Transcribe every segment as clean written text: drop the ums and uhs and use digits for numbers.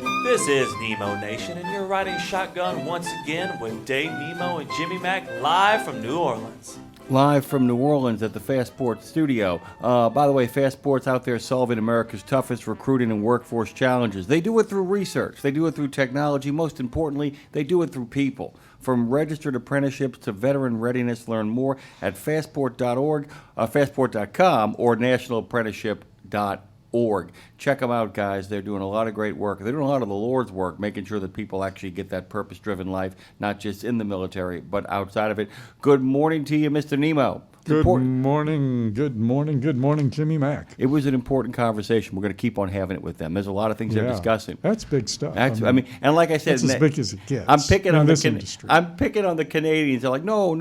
This is Nemo Nation, and you're riding shotgun once again with Dave, Nemo, and Jimmy Mac live from New Orleans. Live from New Orleans at the Fast Sports studio. By the way, Fast Sports out there solving America's toughest recruiting and workforce challenges. They do it through research. They do it through technology. Most importantly, they do it through people. From registered apprenticeships to veteran readiness, learn more at fastport.org, fastport.com, or nationalapprenticeship.org. Check them out, guys. They're doing a lot of great work. They're doing a lot of the Lord's work, making sure that people actually get that purpose-driven life, not just in the military, but outside of it. Good morning to you, Mr. Nemo. Good morning, Jimmy Mac. It was an important conversation. We're going to keep on having it with them. There's a lot of things they're discussing. That's big stuff. I mean, and like I said, that's as big as it gets. I'm picking on this industry. I'm picking on the Canadians. They're like, no.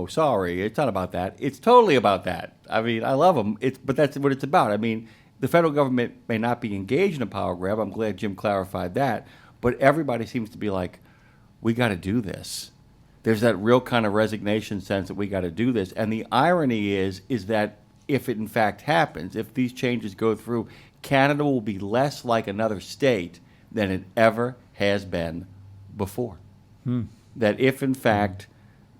Sorry, it's not about that. It's totally about that. I mean, I love them. But that's what it's about. I mean, the federal government may not be engaged in a power grab. I'm glad Jim clarified that. But everybody seems to be like, we got to do this. There's that real kind of resignation sense that we got to do this. And the irony is that if it in fact happens, if these changes go through, Canada will be less like another state than it ever has been before. That if in fact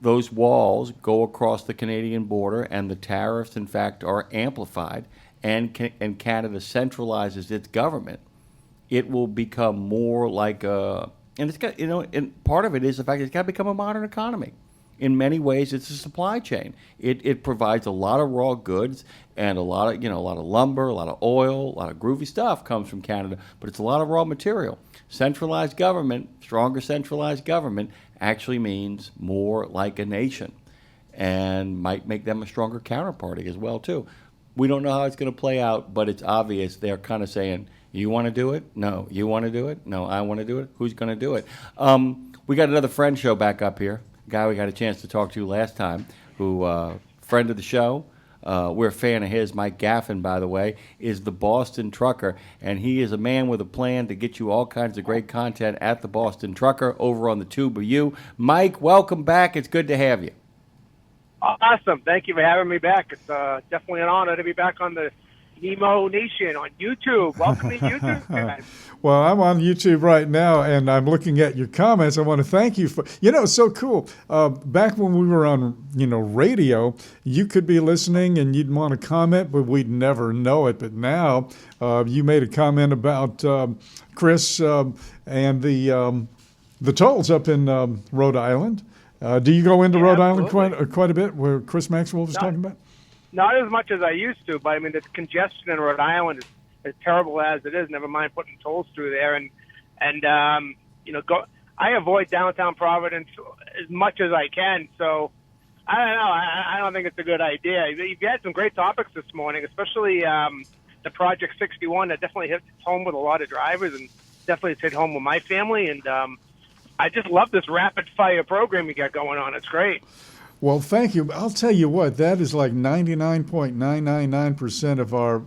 those walls go across the Canadian border and the tariffs in fact are amplified and Canada centralizes its government, it will become more like a... And it's got, and part of it is the fact that it's got to become a modern economy. In many ways, it's a supply chain. It provides a lot of raw goods and a lot of lumber, a lot of oil, a lot of groovy stuff comes from Canada, but it's a lot of raw material. Centralized government, stronger centralized government, actually means more like a nation, and might make them a stronger counterparty as well too. We don't know how it's going to play out, but it's obvious they're kind of saying, you want to do it? No. You want to do it? No, I want to do it. Who's going to do it? We got another friend show back up here, a guy we got a chance to talk to last time, who, friend of the show, we're a fan of his, Mike Gaffin, by the way, is the Boston Trucker, and he is a man with a plan to get you all kinds of great content at the Boston Trucker over on the Tube of You. Mike, welcome back. It's good to have you. Awesome. Thank you for having me back. It's definitely an honor to be back on the Nemo Nation on YouTube. Welcome to YouTube, guys. Well, I'm on YouTube right now, and I'm looking at your comments. I want to thank you for, it's so cool. Back when we were on, radio, you could be listening and you'd want to comment, but we'd never know it. But now you made a comment about Chris and the tolls up in Rhode Island. Do you go into Rhode Island quite a bit, where Chris Maxwell was talking about? Not as much as I used to, but I mean, the congestion in Rhode Island is as terrible as it is. Never mind putting tolls through there, and I avoid downtown Providence as much as I can. So I don't know. I don't think it's a good idea. You've had some great topics this morning, especially the Project 61. That definitely hits home with a lot of drivers, and definitely hit home with my family. And I just love this rapid fire program you got going on. It's great. Well, thank you. I'll tell you what, that is like 99.999% of our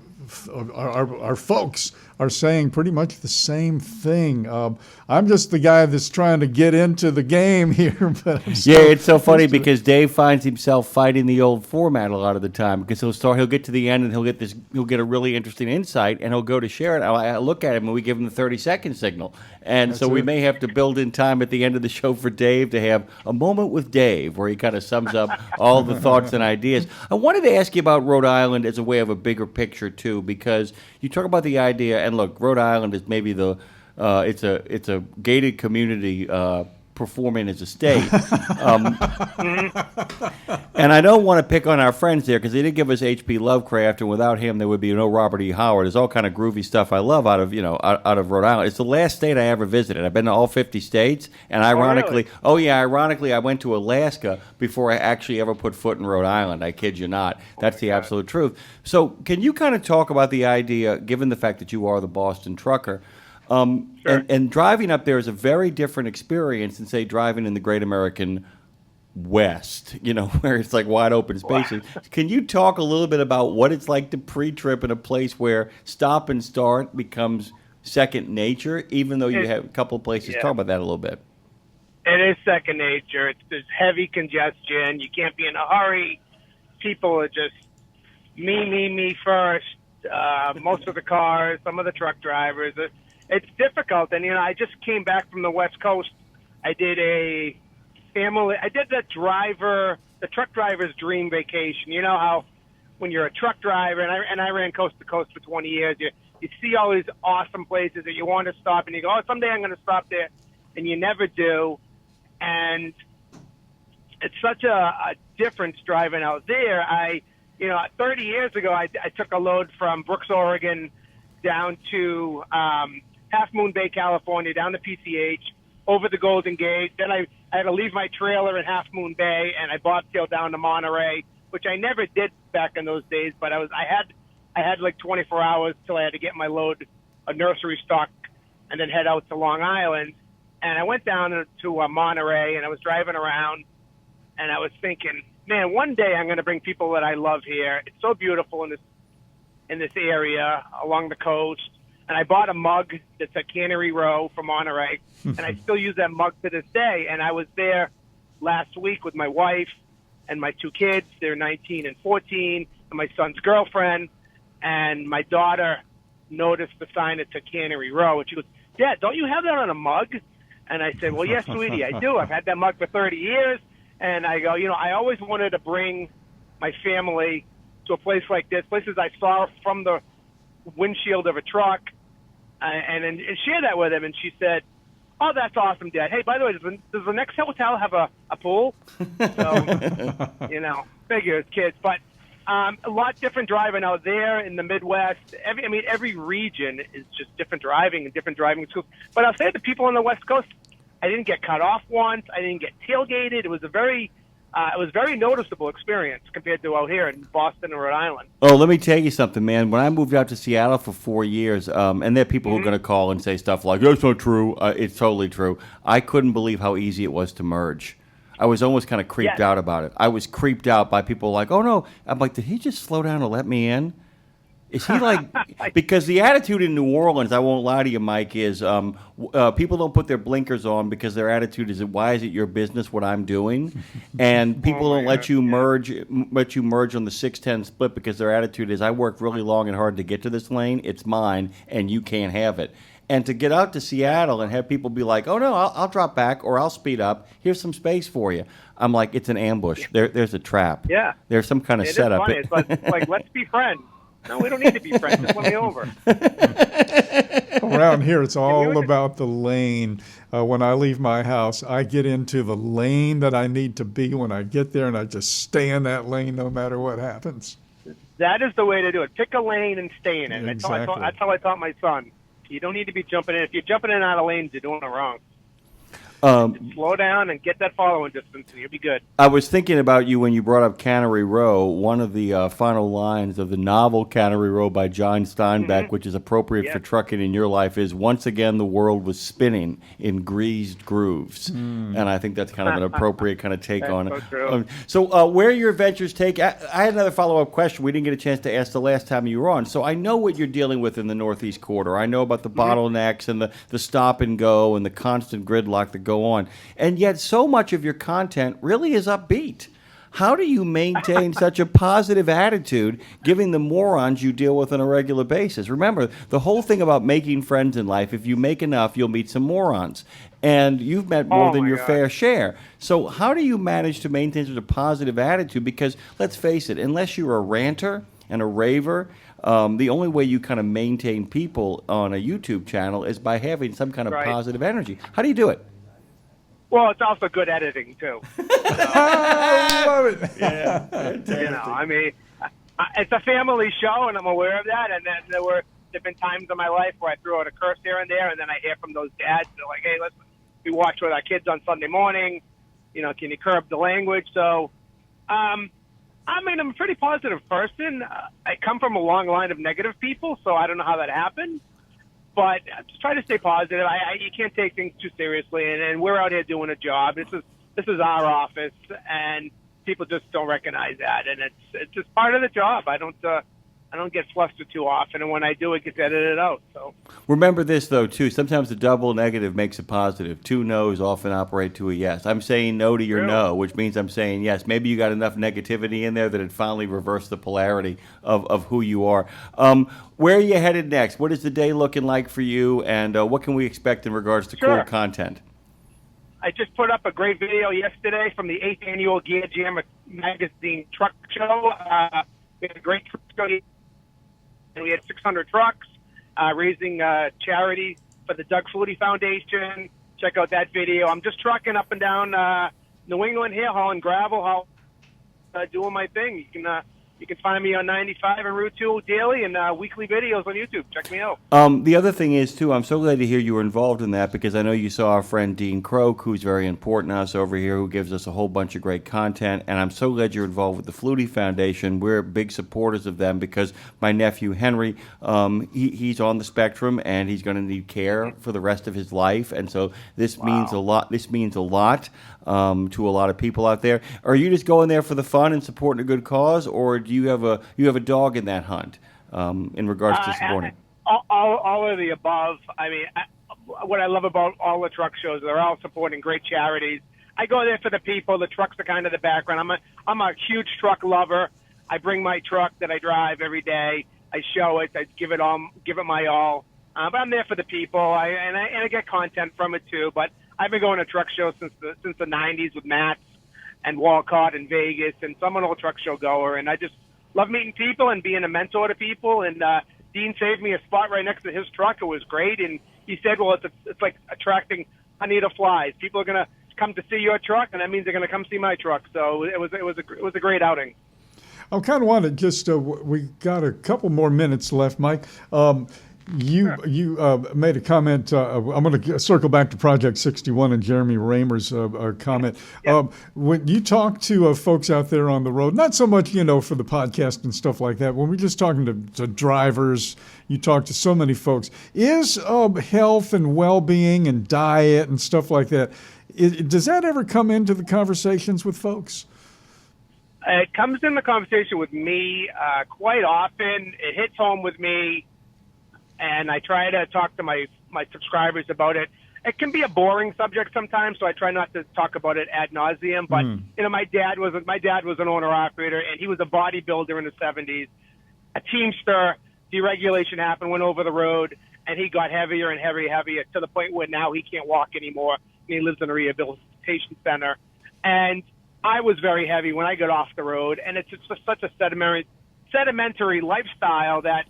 folks are saying pretty much the same thing. I'm just the guy that's trying to get into the game here. But it's so funny because Dave finds himself fighting the old format a lot of the time, because he'll get to the end and he'll get a really interesting insight, and he'll go to share it. I look at him and we give him the 30-second signal. And so we may have to build in time at the end of the show for Dave to have a moment with Dave where he kind of sums up all the thoughts and ideas. I wanted to ask you about Rhode Island as a way of a bigger picture too, because you talk about the idea, and look, Rhode Island is maybe it's a gated community performing as a state. And I don't want to pick on our friends there, because they did give us H.P. Lovecraft, and without him there would be no Robert E. Howard. There's all kind of groovy stuff I love out of Rhode Island. It's the last state I ever visited. I've been to all 50 states, and ironically, I went to Alaska before I actually ever put foot in Rhode Island. I kid you not. That's the absolute truth. So can you kind of talk about the idea, given the fact that you are the Boston Trucker, sure. and driving up there is a very different experience than, say, driving in the Great American West, where it's like wide open spaces. Wow. Can you talk a little bit about what it's like to pre-trip in a place where stop and start becomes second nature, even though you have a couple of places? Yeah. Talk about that a little bit. It is second nature. There's heavy congestion. You can't be in a hurry. People are just me first. Most of the cars, some of the truck drivers. it's difficult. And, I just came back from the West Coast. I did the truck driver's dream vacation. You know how when you're a truck driver, and I ran coast to coast for 20 years, you see all these awesome places that you want to stop, and you go, oh, someday I'm going to stop there, and you never do. And it's such a difference driving out there. 30 years ago, I took a load from Brooks, Oregon, down to Half Moon Bay, California, down to PCH, over the Golden Gate. Then I had to leave my trailer in Half Moon Bay, and I bobtailed down to Monterey, which I never did back in those days. But I had like 24 hours till I had to get my load of nursery stock, and then head out to Long Island. And I went down to Monterey, and I was driving around, and I was thinking, man, one day I'm going to bring people that I love here. It's so beautiful in this area along the coast. And I bought a mug that's a Cannery Row from Monterey, and I still use that mug to this day. And I was there last week with my wife and my two kids. They're 19 and 14, and my son's girlfriend. And my daughter noticed the sign that said Cannery Row, and she goes, Dad, don't you have that on a mug? And I said, well, yes, sweetie, I do. I've had that mug for 30 years. And I go, I always wanted to bring my family to a place like this, places I saw from the windshield of a truck, and share that with him. And she said, oh, that's awesome, Dad. Hey, by the way, does the next hotel have a pool? So, figures, kids. But a lot different driving out there in the Midwest. Every region is just different driving and different driving schools. But I'll say the people on the West Coast, I didn't get cut off once. I didn't get tailgated. It was a very noticeable experience compared to out here in Boston and Rhode Island. Oh, let me tell you something, man. When I moved out to Seattle for 4 years, and there are people who are going to call and say stuff like, that's not true. It's totally true. I couldn't believe how easy it was to merge. I was almost kind of creeped out about it. I was creeped out by people like, oh, no. I'm like, did he just slow down to let me in? Is he like, because the attitude in New Orleans, I won't lie to you, Mike, is people don't put their blinkers on because their attitude is, why is it your business what I'm doing? And people don't let you merge on the 6-10 split because their attitude is, I worked really long and hard to get to this lane. It's mine, and you can't have it. And to get out to Seattle and have people be like, oh, no, I'll drop back or I'll speed up. Here's some space for you. I'm like, it's an ambush. There's a trap. Yeah. There's some kind of setup. It's funny. It's like, let's be friends. No, we don't need to be friends. Just let me over. Around here, it's all about the lane. When I leave my house, I get into the lane that I need to be when I get there, and I just stay in that lane no matter what happens. That is the way to do it. Pick a lane and stay in it. Exactly. That's how I taught my son. You don't need to be jumping in. If you're jumping in and out of lanes, you're doing it wrong. Slow down and get that following distance, and you'll be good. I was thinking about you when you brought up Cannery Row. One of the final lines of the novel Cannery Row by John Steinbeck, which is appropriate for trucking in your life, is, once again the world was spinning in greased grooves. And I think that's kind of an appropriate kind of take on it. So where are your adventures take? I had another follow-up question we didn't get a chance to ask the last time you were on. So I know what you're dealing with in the Northeast Quarter. I know about the bottlenecks and the stop and go and the constant gridlock that go on, and yet so much of your content really is upbeat. How do you maintain such a positive attitude given the morons you deal with on a regular basis? Remember, the whole thing about making friends in life, if you make enough, you'll meet some morons. And you've met more than your fair share. So how do you manage to maintain such a positive attitude? Because let's face it, unless you're a ranter and a raver, the only way you kind of maintain people on a YouTube channel is by having some kind of positive energy. How do you do it? Well, it's also good editing, too. I love it. Yeah. It's a family show, and I'm aware of that. And then there've been times in my life where I throw out a curse here and there, and then I hear from those dads. They're like, hey, listen, we watch with our kids on Sunday morning. Can you curb the language? So, I'm a pretty positive person. I come from a long line of negative people, so I don't know how that happened. But just try to stay positive. You can't take things too seriously, and we're out here doing a job. This is our office, and people just don't recognize that, and it's just part of the job. I I don't get flustered too often, and when I do, it gets edited out. So Remember this, though, too. Sometimes the double negative makes a positive. Two no's often operate to a yes. I'm saying no to your Really? no, which means I'm saying yes. Maybe you got enough negativity in there that it finally reversed the polarity of who you are. Where are you headed next? What is the day looking like for you, and what can we expect in regards to Sure. cool content? I just put up a great video yesterday from the 8th annual Gear Jam magazine truck show. We had a great truck show, and we had 600 trucks raising charity for the Doug Flutie Foundation. Check out that video. I'm just trucking up and down New England here, hauling gravel, doing my thing. You can find me on 95 and Route 2 daily and weekly videos on YouTube. Check me out. The other thing is, too, I'm so glad to hear you were involved in that, because I know you saw our friend Dean Croak, who's very important to us over here, who gives us a whole bunch of great content, and I'm so glad you're involved with the Flutie Foundation. We're big supporters of them because my nephew Henry, he's on the spectrum, and he's going to need care for the rest of his life, and so this means a lot. This means a lot to a lot of people out there. Are you just going there for the fun and supporting a good cause, or do you have a dog in that hunt in regards to supporting? All of the above. I mean, what I love about all the truck shows, they're all supporting great charities. I go there for the people. The trucks are kind of the background. I'm a huge truck lover. I bring my truck that I drive every day. I show it. I give it my all. But I'm there for the people. And I get content from it too. But I've been going to truck shows since the 90s with Matt's and Walcott in Vegas, and so I'm an old truck show goer, and I just love meeting people and being a mentor to people. And Dean saved me a spot right next to his truck. It was great, and he said, "Well, it's like attracting honey to flies. People are gonna come to see your truck, and that means they're gonna come see my truck." So it was a great outing. I kind of want to just we got a couple more minutes left, Mike. You made a comment. I'm going to circle back to Project 61 and Jeremy Raymer's comment. Yeah. When you talk to folks out there on the road, not so much, for the podcast and stuff like that, when we're just talking to drivers, you talk to so many folks, is health and well-being and diet and stuff like that, does that ever come into the conversations with folks? It comes in the conversation with me quite often. It hits home with me. And I try to talk to my subscribers about it. It can be a boring subject sometimes, so I try not to talk about it ad nauseum. But my dad was an owner operator, and he was a bodybuilder in the 70s. A Teamster, deregulation happened, went over the road, and he got heavier and heavier to the point where now he can't walk anymore. And he lives in a rehabilitation center. And I was very heavy when I got off the road, and it's just such a sedimentary lifestyle that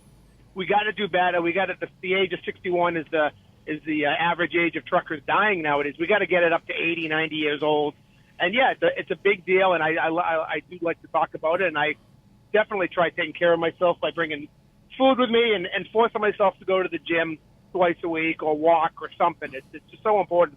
we got to do better. We got the age of 61 is the average age of truckers dying nowadays. We got to get it up to 80, 90 years old. And yeah, it's a big deal. And I do like to talk about it. And I definitely try taking care of myself by bringing food with me and forcing myself to go to the gym twice a week or walk or something. It's just so important.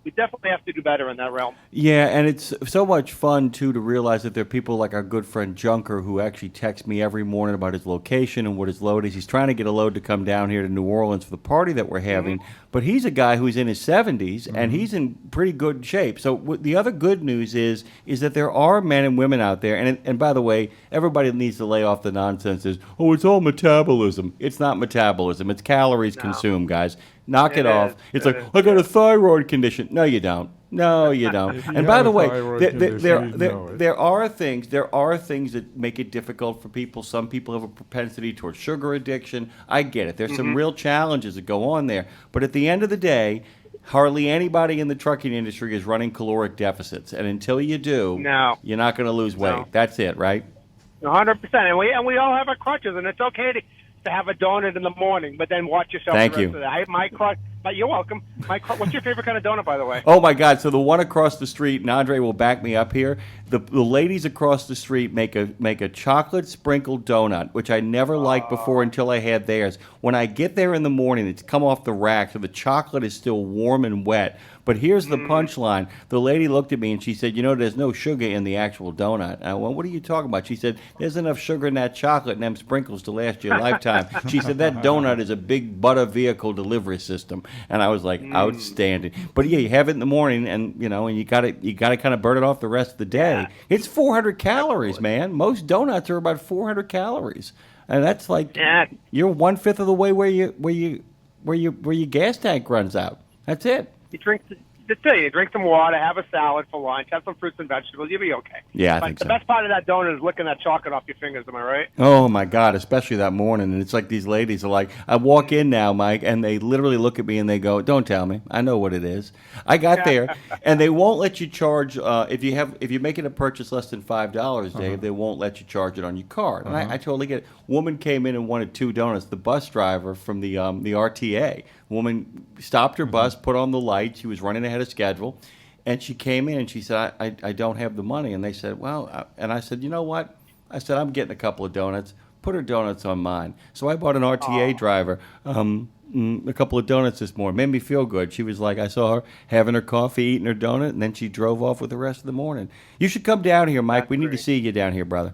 We definitely have to do better in that realm. Yeah, and it's so much fun, too, to realize that there are people like our good friend Junker who actually texts me every morning about his location and what his load is. He's trying to get a load to come down here to New Orleans for the party that we're having. But he's a guy who's in his 70s, and he's in pretty good shape. So the other good news is that there are men and women out there. And by the way, everybody needs to lay off the nonsense is, it's all metabolism. It's not metabolism. It's calories consumed, guys. Knock it off. It's like, I got a thyroid condition. No, you don't. No, you don't. And by the way, there are things that make it difficult for people. Some people have a propensity towards sugar addiction. I get it. There's some real challenges that go on there. But at the end of the day, hardly anybody in the trucking industry is running caloric deficits. And until you do, you're not going to lose weight. No. That's it, right? 100%. And we all have our crutches, and it's okay to have a donut in the morning, but then watch yourself. Thank the rest you. Of the day. My crutch. You're welcome. What's your favorite kind of donut, by the way? Oh, my God. So the one across the street, and Andre will back me up here, the ladies across the street make a chocolate sprinkled donut, which I never liked before until I had theirs. When I get there in the morning, it's come off the rack, so the chocolate is still warm and wet. But here's the punchline. The lady looked at me and she said, there's no sugar in the actual donut. I went, what are you talking about? She said, there's enough sugar in that chocolate and them sprinkles to last you a lifetime. She said, that donut is a big butter vehicle delivery system. And I was like, outstanding. But yeah, you have it in the morning and and you got to kind of burn it off the rest of the day. It's 400 calories, man. Most donuts are about 400 calories. and that's like you're 1/5 of the way where your gas tank runs out. That's it. You drink. Just tell you, drink some water, have a salad for lunch, have some fruits and vegetables. You'll be okay. Yeah, I but think the so. best part of that donut is licking that chocolate off your fingers. Am I right? Oh my God, especially that morning. And it's like these ladies are like, I walk in now, Mike, and they literally look at me and they go, "Don't tell me. I know what it is." I got there, and they won't let you charge if you're making a purchase less than $5, Dave. They won't let you charge it on your card. And I totally get it. Woman came in and wanted 2 donuts. The bus driver from the RTA. Woman stopped her bus, put on the light. She was running ahead of schedule. And she came in and she said, I don't have the money. And they said, well, and I said, you know what? I said, I'm getting a couple of donuts. Put her donuts on mine. So I bought an RTA driver a couple of donuts this morning. Made me feel good. She was like, I saw her having her coffee, eating her donut, and then she drove off with the rest of the morning. You should come down here, Mike. That's we need great. to see you down here, brother.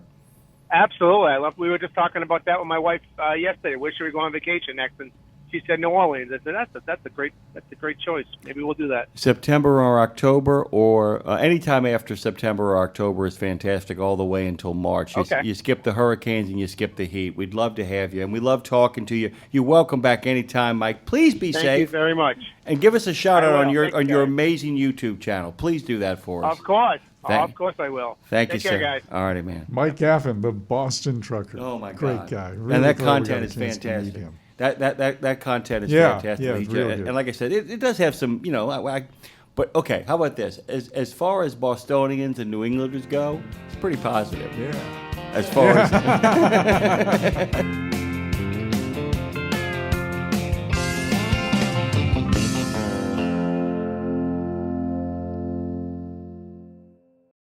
Absolutely. We were just talking about that with my wife yesterday. Where should we go on vacation next? And she said New Orleans. I said that's a great choice. Maybe we'll do that. September or October, or anytime after September or October is fantastic, all the way until March. You skip the hurricanes and you skip the heat. We'd love to have you, and we love talking to you. You're welcome back anytime, Mike. Please be safe. Thank you very much. And give us a shout out on your Thank you, guys. amazing YouTube channel. Please do that for us. Of course. Of course I will. Thank Take you, care, sir. guys. All righty, man. Mike Gaffin, the Boston Trucker. Oh my God, great guy. Really and that glad we got content a is chance to meet fantastic. him. That content is Yeah, fantastic. yeah, it's He- real and good. like I said, it does have some, but okay. How about this? As far as Bostonians and New Englanders go, it's pretty positive. Yeah. As far as